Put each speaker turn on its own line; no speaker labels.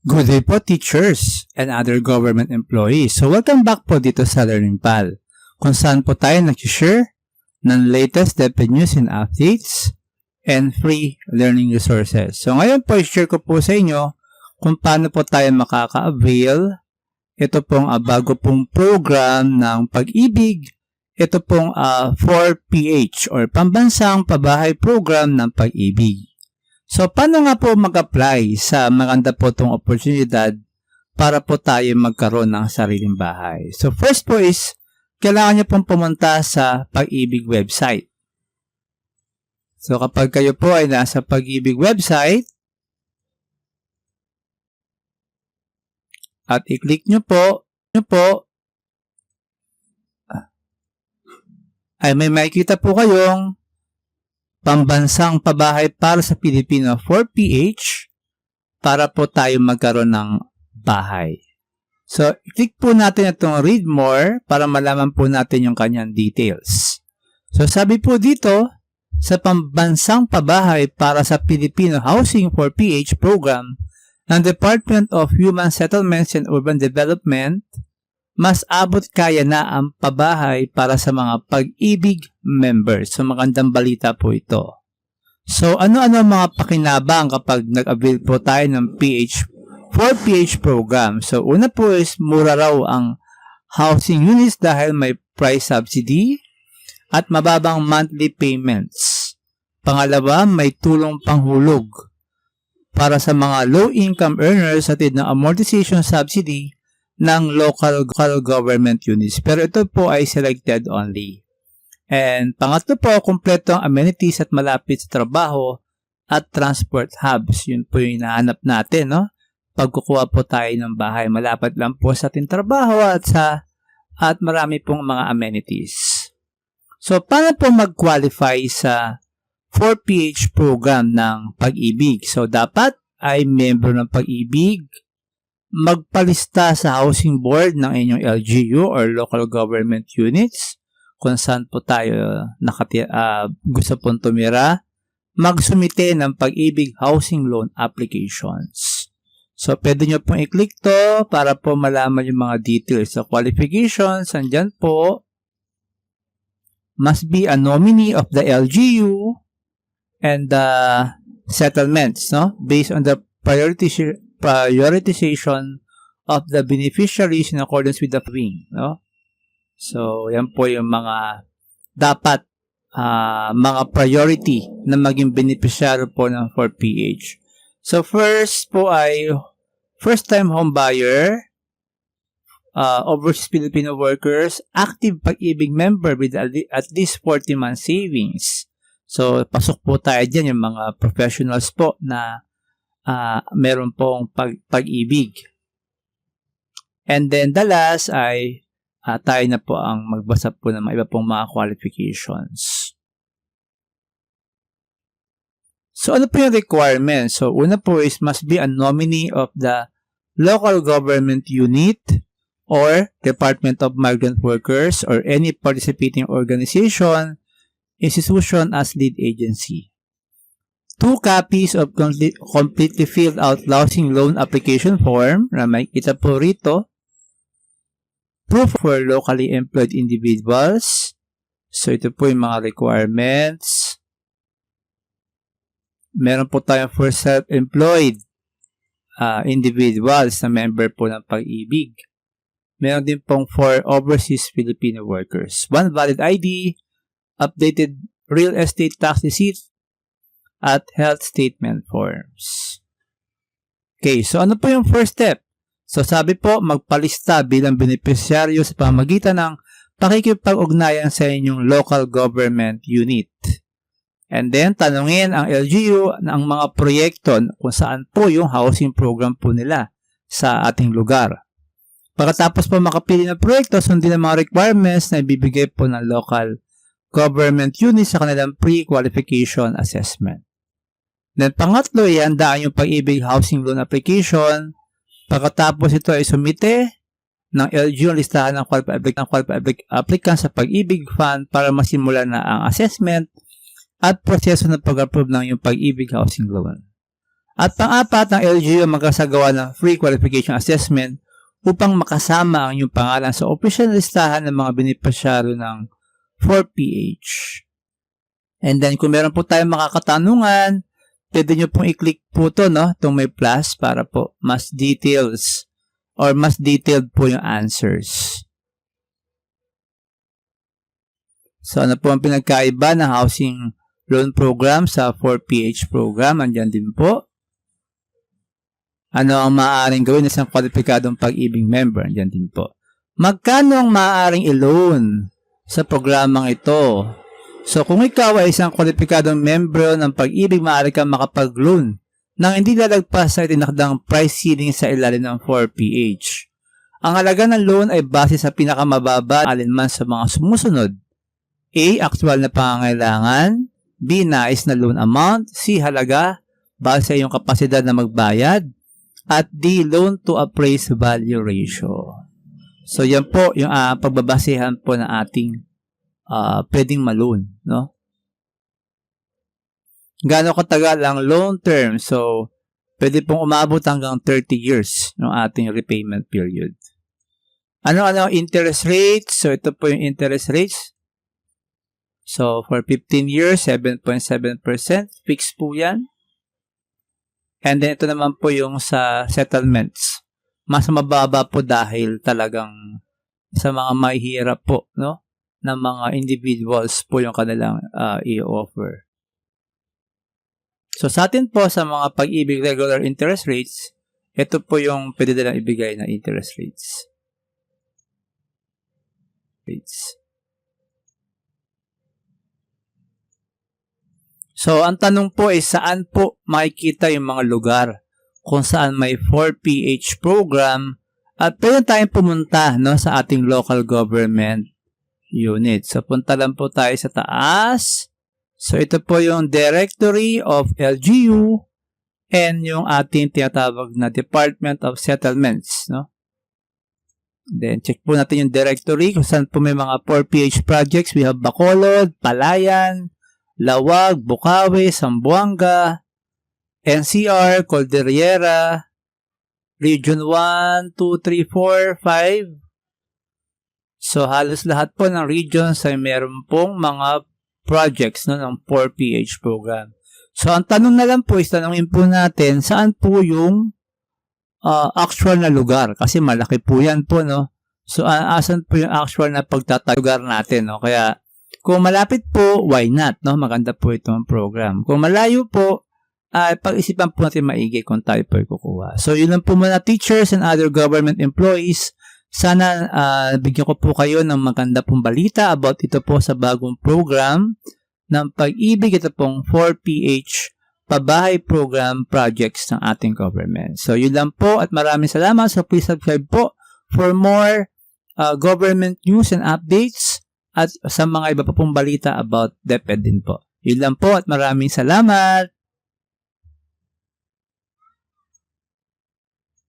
Good day po, teachers and other government employees. So welcome back po dito sa Learning Pal, kung saan po tayo nag-share ng latest DepEd news and updates and free learning resources. So ngayon po, i-share ko po sa inyo kung paano po tayo makaka-avail. Ito pong bago pong program ng Pag-ibig. Ito pong 4PH or Pambansang Pabahay Program ng Pag-ibig. So, paano nga po mag-apply sa maganda po itong oportunidad para po tayo magkaroon ng sariling bahay? So, first po is, kailangan nyo pong pumunta sa Pag-ibig website. So, kapag kayo po ay nasa Pag-ibig website, at i-click nyo po, ay may makikita po kayong Pambansang Pabahay para sa Pilipino 4PH para po tayo magkaroon ng bahay. So, click po natin itong read more para malaman po natin yung kanyang details. So, sabi po dito, sa Pambansang Pabahay para sa Pilipino Housing 4PH program ng Department of Human Settlements and Urban Development, mas abot kaya na ang pabahay para sa mga Pag-ibig members. So, magandang balita po ito. So, ano-ano mga pakinabang kapag nag-avail po tayo ng 4PH program? So, una po is mura raw ang housing units dahil may price subsidy at mababang monthly payments. Pangalawa, may tulong panghulog para sa mga low-income earners hatid ng amortization subsidy ng local government units. Pero ito po ay selected only. And pangatlo po, kumpleto ang amenities at malapit sa trabaho at transport hubs. Yun po yung hinahanap natin, no? Pagkukuha po tayo ng bahay, malapit lang po sa ating trabaho at marami pong mga amenities. So, paano po mag-qualify sa 4PH program ng Pag-ibig? So, dapat ay member ng Pag-ibig, magpalista sa housing board ng inyong LGU or local government units kung saan po tayo gusto pong tumira, magsumite ng Pag-ibig housing loan applications. So, pwede nyo pong i-click to para po malaman yung mga details. So, qualifications, andyan po, must be a nominee of the LGU and the settlements, no? Based on the prioritization of the beneficiaries in accordance with the wing, no? So, yan po yung mga dapat mga priority na maging beneficiary po ng 4PH. So, first po ay first-time home buyer, overseas Filipino workers, active Pag-ibig member with at least 40 months savings. So, pasok po tayo dyan yung mga professionals po na meron pong pag-ibig. And then, the last ay tayo na po ang magbasa po ng iba pong mga qualifications. So, ano po yung requirements? So, una po is must be a nominee of the local government unit or Department of Migrant Workers or any participating organization, institution as lead agency. 2 copies of completely filled out housing loan application form na makikita po rito. Proof for locally employed individuals. So, ito po yung mga requirements. Meron po tayong for self-employed individuals na member po ng Pag-ibig. Meron din pong for overseas Filipino workers. 1 valid ID, updated real estate tax receipt, at health statement forms. Okay, so ano po yung first step? So sabi po, magpalista bilang benepisyaryo sa pamamagitan ng pakikipag-ugnayan sa inyong local government unit. And then, tanungin ang LGU ng mga proyekto kung saan po yung housing program po nila sa ating lugar. Pagkatapos po makapili ng proyekto, sundin ang mga requirements na ibibigay po ng local government unit sa kanilang pre-qualification assessment. Then, pangatlo, ihandaan yung Pag-ibig housing loan application. Pagkatapos ito ay sumite ng LGU ang listahan ng qualified applicant sa Pag-ibig Fund para masimula na ang assessment at proseso ng pag-approve ng yung Pag-ibig housing loan. At pang-apat, ang LGU magkasagawa ng free qualification assessment upang makasama ang inyong pangalan sa opisyal na listahan ng mga benepisyaryo ng 4PH. And then, kung meron po tayong makakatanungan, pwede nyo pong i-click po ito, no? Itong may plus para po mas details or mas detailed po yung answers. So, ano po ang pinagkaiba ng housing loan program sa 4PH program? Andyan din po. Ano ang maaaring gawin ng isang kwalipikadong pag-ibig member? Andyan din po. Magkano ang maaaring i-loan sa programang ito? So, kung ikaw ay isang kwalipikadong member ng pag-ibig, maaari kang makapag-loan nang hindi lalagpas sa itinakdang price ceiling sa ilalim ng 4PH. Ang halaga ng loan ay base sa pinakamababa alinman sa mga sumusunod. A. Actual na pangangailangan. B. Nais na loan amount. C. Halaga base sa iyong kapasidad na magbayad. At D. Loan to appraised value ratio. So, yan po yung pagbabasehan po ng ating pwedeng ma-loan, no? Gaano katagal ang loan term? So, pwede pong umabot hanggang 30 years ng ating repayment period. Ano interest rates? So, ito po yung interest rates. So, for 15 years, 7.7%. Fixed po yan. And then, ito naman po yung sa settlements. Mas mababa po dahil talagang sa mga mahihirap po, no? Ng mga individuals po yung kanilang i-offer. So, sa atin po sa mga pag-ibig regular interest rates, ito po yung pwede nilang ibigay na interest rates. So, ang tanong po ay saan po makikita yung mga lugar kung saan may 4PH program at pwede tayong pumunta, no, sa ating local government unit. So, punta lang po tayo sa taas. So, ito po yung Directory of LGU and yung ating tinatawag na Department of Settlements, no? Then, check po natin yung directory kung saan po may mga 4PH projects. We have Bacolod, Palayan, Lawag, Bukawi, Zamboanga, NCR, Cordillera, Region 1, 2, 3, 4, 5. So, halos lahat po ng regions ay meron pong mga projects, no, ng 4PH program. So, ang tanong na lang po is tanongin po natin saan po yung actual na lugar. Kasi malaki po yan po, no? So, asan po yung actual na pagtatalugar natin, no? Kaya, kung malapit po, why not, no? Maganda po itong program. Kung malayo po, pag-isipan po natin maigi kung tayo po kukuha. So, yun lang po muna, teachers and other government employees. Sana bigyan ko po kayo ng maganda pong balita about ito po sa bagong program ng pag-ibig. Ito pong 4PH pabahay program projects ng ating government. So, yun lang po at maraming salamat. So, please subscribe po for more government news and updates at sa mga iba pa pong balita about DepEd din po. Yun lang po at maraming salamat.